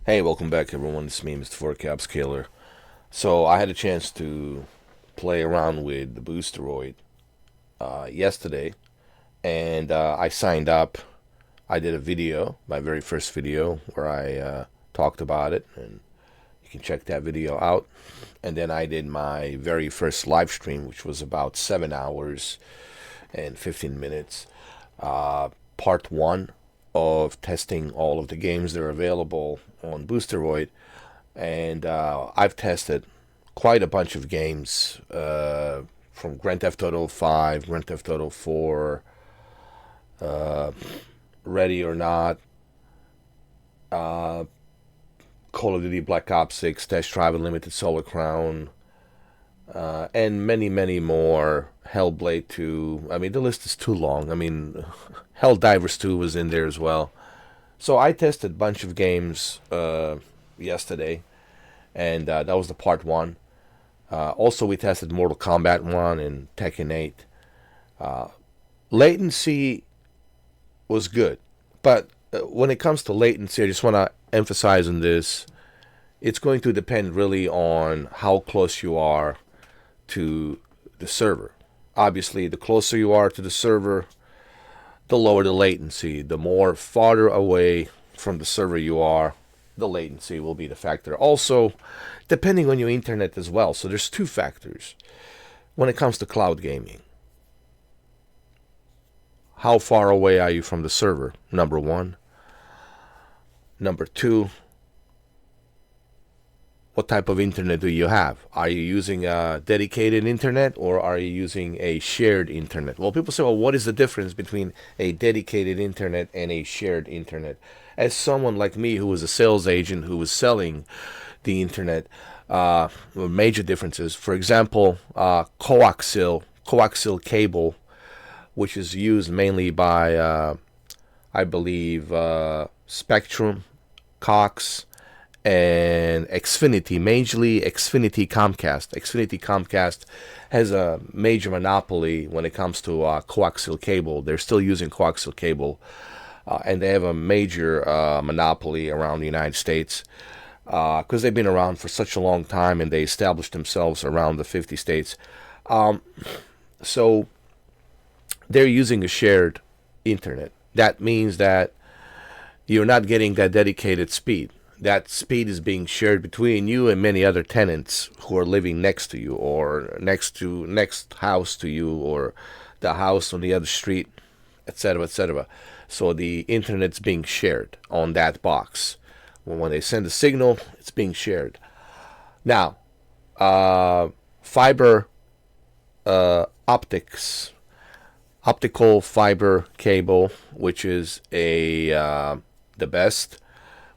Hey, welcome back everyone. It's me, Mr. 4K Upscaler. So I had a chance to play around with the Boosteroid yesterday, and I signed up. I did a video, my very first video, where I talked about it, and you can check that video out. And then I did my very first live stream, which was about 7 hours and 15 minutes. Part 1 of testing all of the games that are available on Boosteroid. And I've tested quite a bunch of games from Grand Theft Auto 5, Grand Theft Auto 4, uh, Ready or Not, uh, Call of Duty Black Ops 6, Test Drive Unlimited Solar Crown, and many, many more. Hellblade 2. I mean, the list is too long. I mean, Helldivers 2 was in there as well. So I tested a bunch of games yesterday, and that was the part 1. Also, we tested Mortal Kombat 1 and Tekken 8. Latency was good, but when it comes to latency, I just want to emphasize on this. It's going to depend really on how close you are to the server. Obviously, the closer you are to the server, the lower the latency. The more farther away from the server you are, the latency will be the factor. Also, depending on your internet as well. So there's two factors when it comes to cloud gaming. How far away are you from the server? Number one. Number two, what type of internet do you have? Are you using a dedicated internet or are you using a shared internet? Well, people say, well, what is the difference between a dedicated internet and a shared internet? As someone like me who was a sales agent who was selling the internet, major differences. For example, coaxial cable, which is used mainly by, I believe, Spectrum, Cox, and Xfinity, majorly Xfinity Comcast. Xfinity Comcast has a major monopoly when it comes to coaxial cable. They're still using coaxial cable, and they have a major monopoly around the United States because they've been around for such a long time and they established themselves around the 50 states. So they're using a shared internet. That means that you're not getting that dedicated speed. That speed is being shared between you and many other tenants who are living next to you or next house to you or the house on the other street, etc., etc. So the internet's being shared on that box. When they send a signal, it's being shared. Now, fiber optical fiber cable, which is the best,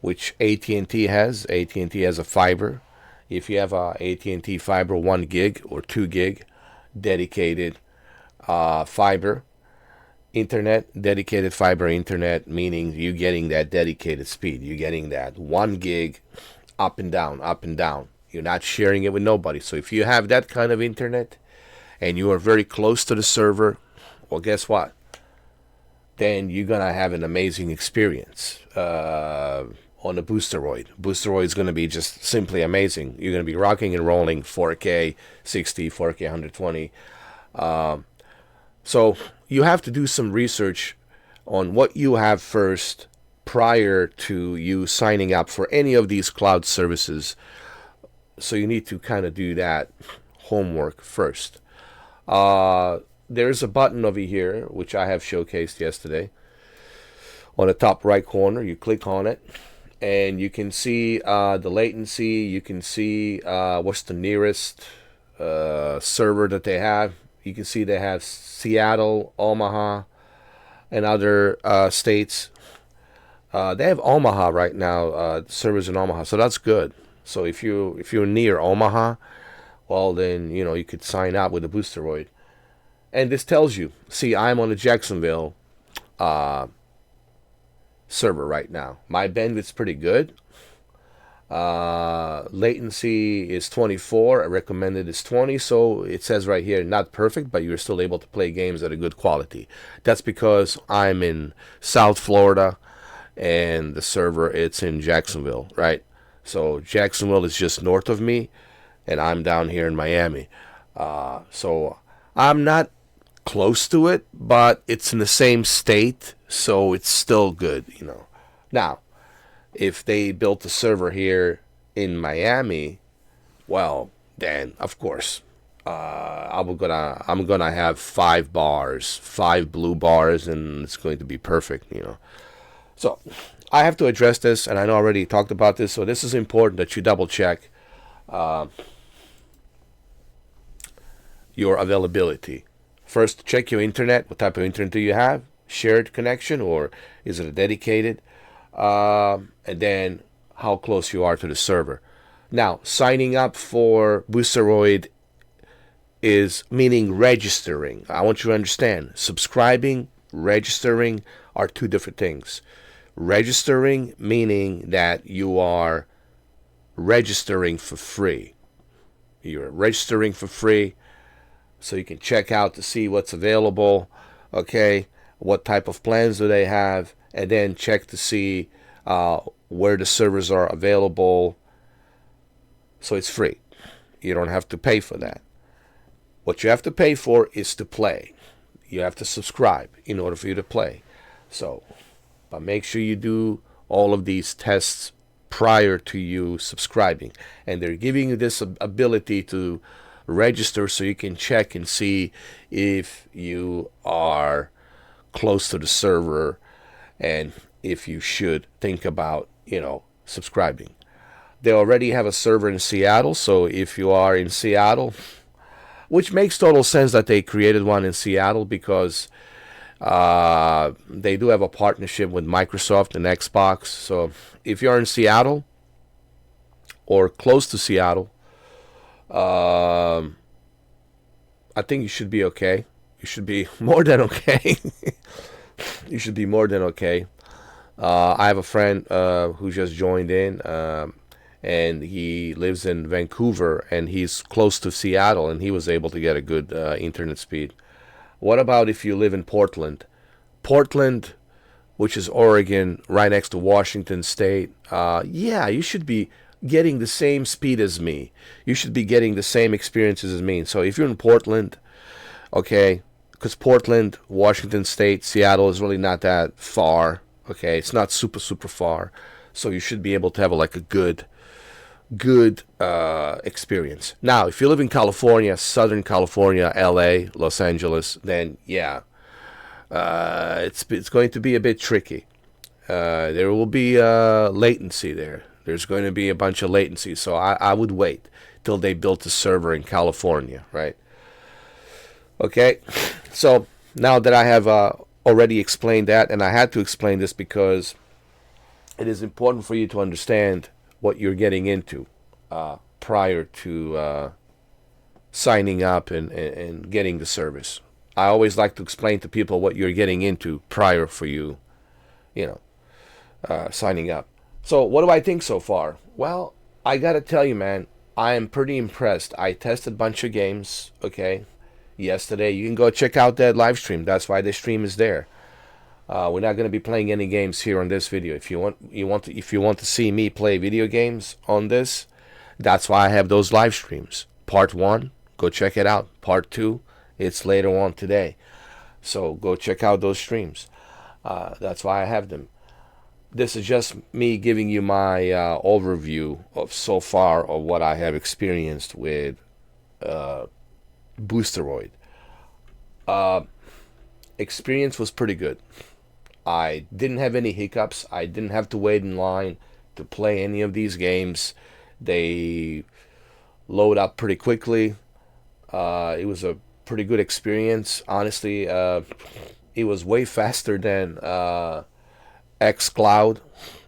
which AT&T has. AT&T has a fiber. If you have a AT&T fiber 1 gig or 2 gig dedicated fiber internet, dedicated fiber internet, meaning you getting that dedicated speed. You're getting that 1 gig up and down, up and down. You're not sharing it with nobody. So if you have that kind of internet and you are very close to the server, well, guess what? Then you're going to have an amazing experience on the Boosteroid. Boosteroid is going to be just simply amazing. You're going to be rocking and rolling 4K 60, 4K 120. So you have to do some research on what you have first prior to you signing up for any of these cloud services. So you need to kind of do that homework first. There's a button over here, which I have showcased yesterday. On the top right corner, you click on it, and you can see the latency. You can see what's the nearest server that they have. You can see they have Seattle, Omaha, and other states. They have Omaha right now, servers in Omaha, so that's good. So if you're near Omaha, well then you could sign up with the Boosteroid. And this tells you, see, I'm on the Jacksonville server right now. My bandwidth's pretty good. Latency is 24. Recommended is 20. So it says right here, not perfect, but you're still able to play games at a good quality. That's because I'm in South Florida and the server, it's in Jacksonville, right? So Jacksonville is just north of me, and I'm down here in Miami. So I'm not close to it, but it's in the same state, so it's still good, you know. Now, if they built a server here in Miami, well, then of course, I'm gonna have 5 bars, 5 blue bars, and it's going to be perfect, you know. So I have to address this, and I know I already talked about this, so this is important that you double check your availability. First, check your internet. What type of internet do you have? Shared connection, or is it a dedicated? And then how close you are to the server. Now, signing up for Boosteroid is meaning registering. I want you to understand, subscribing, registering are two different things. Registering meaning that you are registering for free. You're registering for free so you can check out to see what's available, okay, what type of plans do they have, and then check to see where the servers are available. So it's free. You don't have to pay for that. What you have to pay for is to play. You have to subscribe in order for you to play. So, but make sure you do all of these tests prior to you subscribing. And they're giving you this ability to register so you can check and see if you are close to the server and if you should think about, you know, subscribing. They already have a server in Seattle, so if you are in Seattle, which makes total sense that they created one in Seattle because they do have a partnership with Microsoft and Xbox. So if you're in Seattle or close to Seattle, I think you should be okay. You should be more than okay. You should be more than okay. I have a friend who just joined in, and he lives in Vancouver, and he's close to Seattle, and he was able to get a good internet speed. What about if you live in Portland? Portland, which is Oregon, right next to Washington State. Yeah, you should be getting the same speed as me. You should be getting the same experiences as me. So if you're in Portland, okay, because Portland, Washington State, Seattle is really not that far. Okay, it's not super far. So you should be able to have like a good experience. Now, if you live in California, Southern California, LA, Los Angeles, then yeah, it's going to be a bit tricky. There will be latency there. There's going to be a bunch of latency, so I would wait till they built a server in California, right? Okay, so now that I have already explained that, and I had to explain this because it is important for you to understand what you're getting into prior to signing up and getting the service. I always like to explain to people what you're getting into prior for you, signing up. So what do I think so far? Well, I gotta tell you, man, I am pretty impressed. I tested a bunch of games, okay, yesterday. You can go check out that live stream. That's why the stream is there. We're not going to be playing any games here on this video. If you want to see me play video games on this, that's why I have those live streams. Part 1, go check it out. Part 2, it's later on today. So go check out those streams. That's why I have them. This is just me giving you my overview of so far of what I have experienced with Boosteroid. Experience was pretty good. I didn't have any hiccups. I didn't have to wait in line to play any of these games. They load up pretty quickly. It was a pretty good experience. Honestly, it was way faster than xCloud,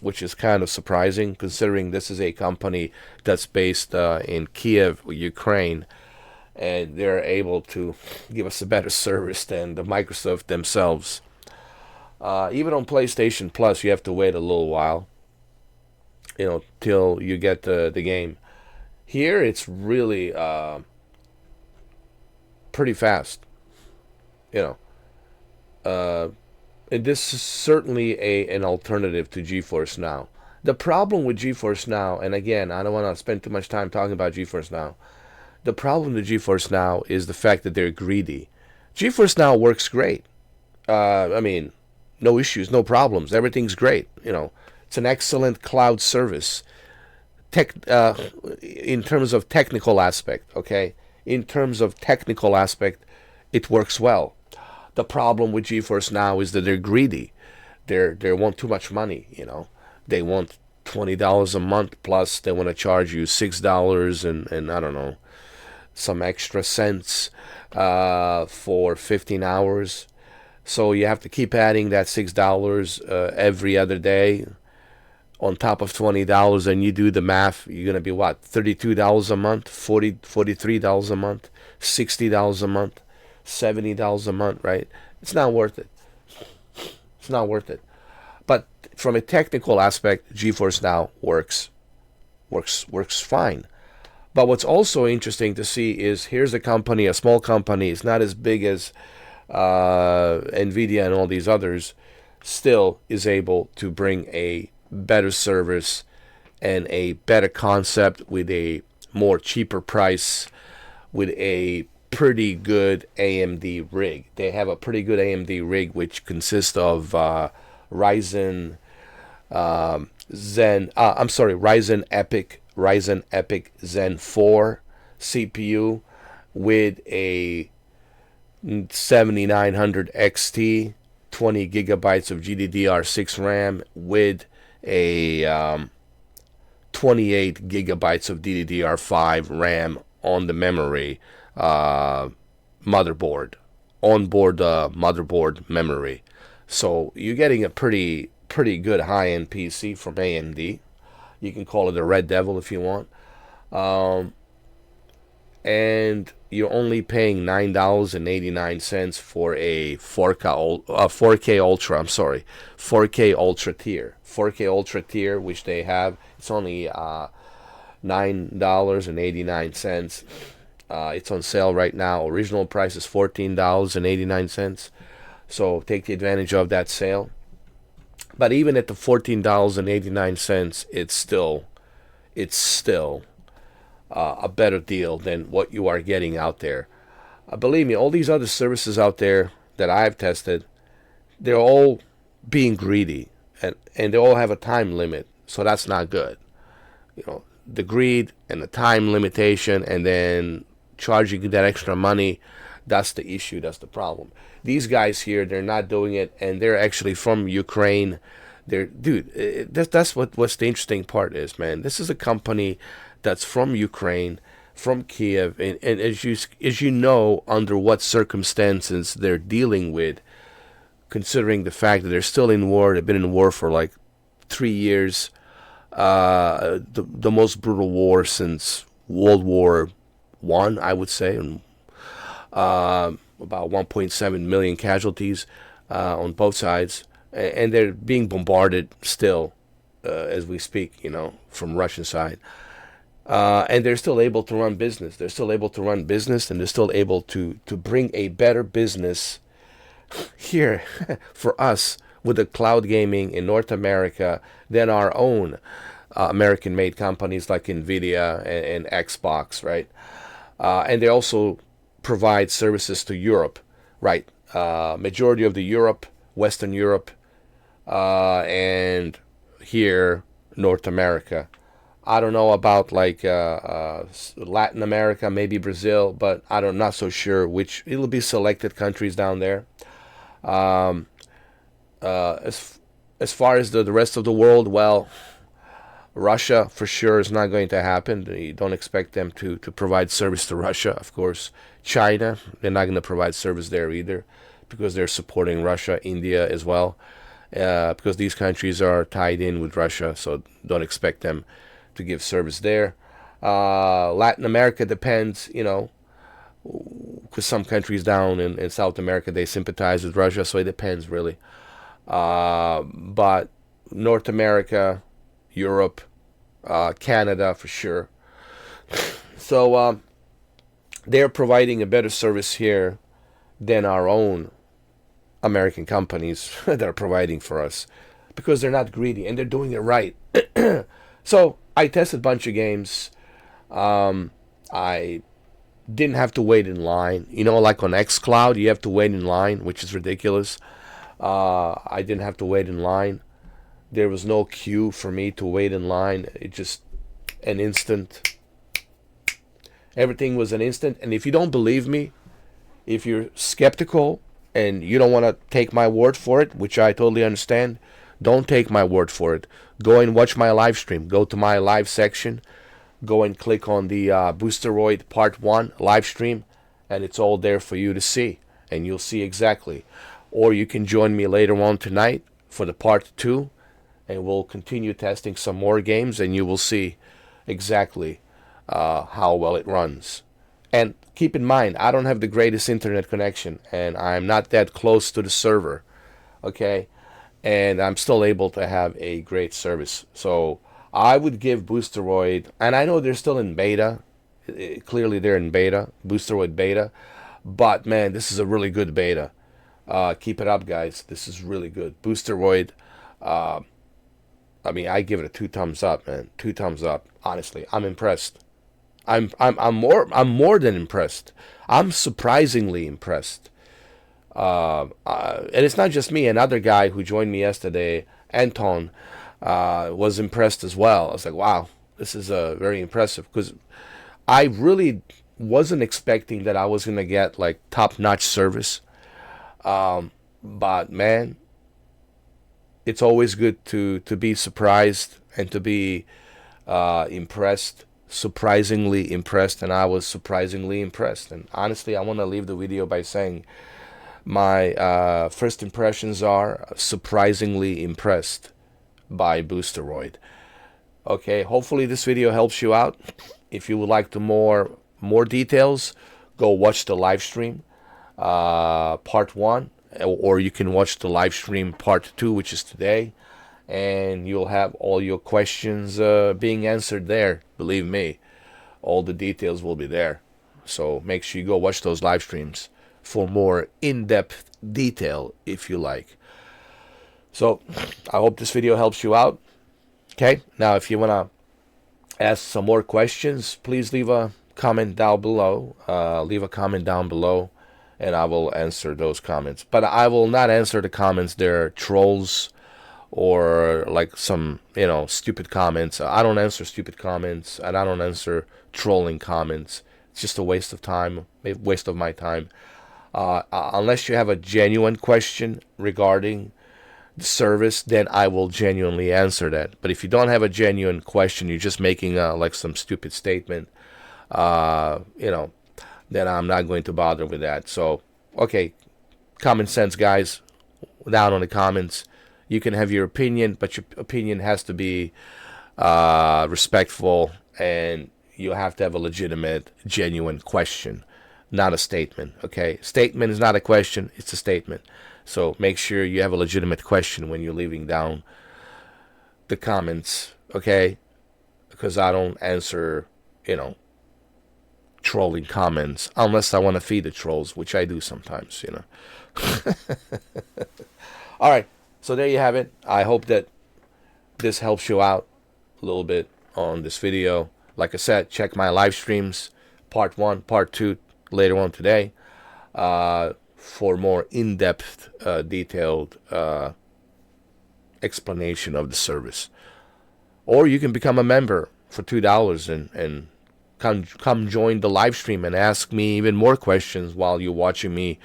which is kind of surprising considering this is a company that's based in Kiev, Ukraine, and they're able to give us a better service than the Microsoft themselves. Even on PlayStation Plus, you have to wait a little while, till you get the game. Here, it's really pretty fast. And this is certainly an alternative to GeForce Now. The problem with GeForce Now, and again, I don't want to spend too much time talking about GeForce Now. The problem with GeForce Now is the fact that they're greedy. GeForce Now works great. I mean, no issues, no problems. Everything's great. It's an excellent cloud service. In terms of technical aspect, okay? In terms of technical aspect, it works well. The problem with GeForce Now is that they're greedy. They want too much money. They want $20 a month plus they want to charge you $6 and I don't know, some extra cents for 15 hours. So you have to keep adding that $6 every other day on top of $20, and you do the math, you're going to be what, $32 a month, $43 a month, $60 a month, $70 a month, right? It's not worth it. It's not worth it. But from a technical aspect, GeForce Now works fine. But what's also interesting to see is here's a company, a small company, it's not as big as NVIDIA and all these others, still is able to bring a better service and a better concept with a more cheaper price, with a pretty good AMD rig. They have a pretty good AMD rig which consists of Ryzen Epic Zen 4 CPU with a 7900 XT, 20 gigabytes of GDDR6 RAM with a 28 gigabytes of DDR5 RAM on the memory motherboard, onboard motherboard memory. So you're getting a pretty good high-end PC from AMD. You can call it a Red Devil if you want. And you're only paying $9.89 for a 4K Ultra. I'm sorry, 4K Ultra tier. 4K Ultra tier, which they have, it's only $9.89. It's on sale right now. Original price is $14.89. So take the advantage of that sale. But even at the $14.89, it's still a better deal than what you are getting out there. Believe me, all these other services out there that I've tested, they're all being greedy, and they all have a time limit. So that's not good. The greed and the time limitation, and then charging that extra money, that's the issue. That's the problem. These guys here, they're not doing it, and they're actually from Ukraine. That's what's the interesting part is, man. This is a company that's from Ukraine, from Kiev, and as you know, under what circumstances they're dealing with, considering the fact that they're still in war. They've been in war for like 3 years. The most brutal war since World War I, I would say, and about 1.7 million casualties on both sides, and they're being bombarded still as we speak, from Russian side. And they're still able to run business. They're still able to run business, and they're still able to bring a better business here for us with the cloud gaming in North America than our own American-made companies like NVIDIA and Xbox, right? And they also provide services to Europe, right? Majority of the Europe, Western Europe, and here, North America. I don't know about like Latin America, maybe Brazil, but not so sure which. It'll be selected countries down there. As far as the rest of the world, well, Russia for sure is not going to happen. You don't expect them to provide service to Russia, of course. China, they're not going to provide service there either because they're supporting Russia, India as well, because these countries are tied in with Russia, so don't expect them to give service there. Latin America depends, because some countries down in South America, they sympathize with Russia, so it depends really. But North America, Europe, Canada for sure. So they're providing a better service here than our own American companies that are providing for us, because they're not greedy and they're doing it right. So I tested a bunch of games. I didn't have to wait in line. You know, like on xCloud, you have to wait in line, which is ridiculous. I didn't have to wait in line. There was no queue for me to wait in line. It just an instant. Everything was an instant. And if you don't believe me, if you're skeptical and you don't want to take my word for it, which I totally understand, don't take my word for it. Go and watch my live stream. Go to my live section. Go and click on the Boosteroid Part 1 live stream, and it's all there for you to see, and you'll see exactly. Or you can join me later on tonight for the Part 2, and we'll continue testing some more games, and you will see exactly how well it runs. And keep in mind, I don't have the greatest internet connection, and I'm not that close to the server, okay? And I'm still able to have a great service. So I would give Boosteroid, and I know they're still in beta. Clearly they're in beta, Boosteroid beta. But man, this is a really good beta. Keep it up, guys. This is really good. Boosteroid, I mean, I give it a 2 thumbs up, man. 2 thumbs up. Honestly, I'm impressed. I'm more than impressed. I'm surprisingly impressed. And it's not just me. Another guy who joined me yesterday, Anton, was impressed as well. I was like, wow, this is very impressive, because I really wasn't expecting that I was gonna get like top-notch service. But man, it's always good to be surprised and to be impressed, surprisingly impressed, and I was surprisingly impressed. And honestly, I want to leave the video by saying my first impressions are surprisingly impressed by Boosteroid. Okay, hopefully this video helps you out. If you would like to more details, go watch the live stream part 1, or you can watch the live stream part 2, which is today, and you'll have all your questions being answered there. Believe me, all the details will be there. So make sure you go watch those live streams for more in-depth detail if you like. So I hope this video helps you out. Okay, now if you want to ask some more questions, please leave a comment down below. Leave a comment down below, and I will answer those comments. But I will not answer the comments. They're trolls or like some, stupid comments. I don't answer stupid comments, and I don't answer trolling comments. It's just a waste of time, a waste of my time. Unless you have a genuine question regarding the service, then I will genuinely answer that. But if you don't have a genuine question, you're just making like some stupid statement, then I'm not going to bother with that. So, okay, common sense, guys, down on the comments. You can have your opinion, but your opinion has to be respectful, and you have to have a legitimate, genuine question, not a statement. Okay, statement is not a question, it's a statement. So make sure you have a legitimate question when you're leaving down the comments, okay? Because I don't answer, trolling comments unless I want to feed the trolls, which I do sometimes, All right, so there you have it. I hope that this helps you out a little bit on this video. Like I said, check my live streams, part 1, part 2, later on today, for more in-depth, detailed explanation of the service. Or you can become a member for $2 and come join the live stream and ask me even more questions while you're watching me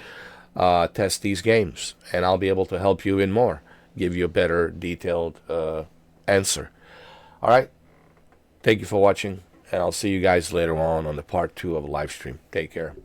test these games, and I'll be able to help you in more, give you a better detailed answer. All right, thank you for watching, and I'll see you guys later on the part 2 of the live stream. Take care.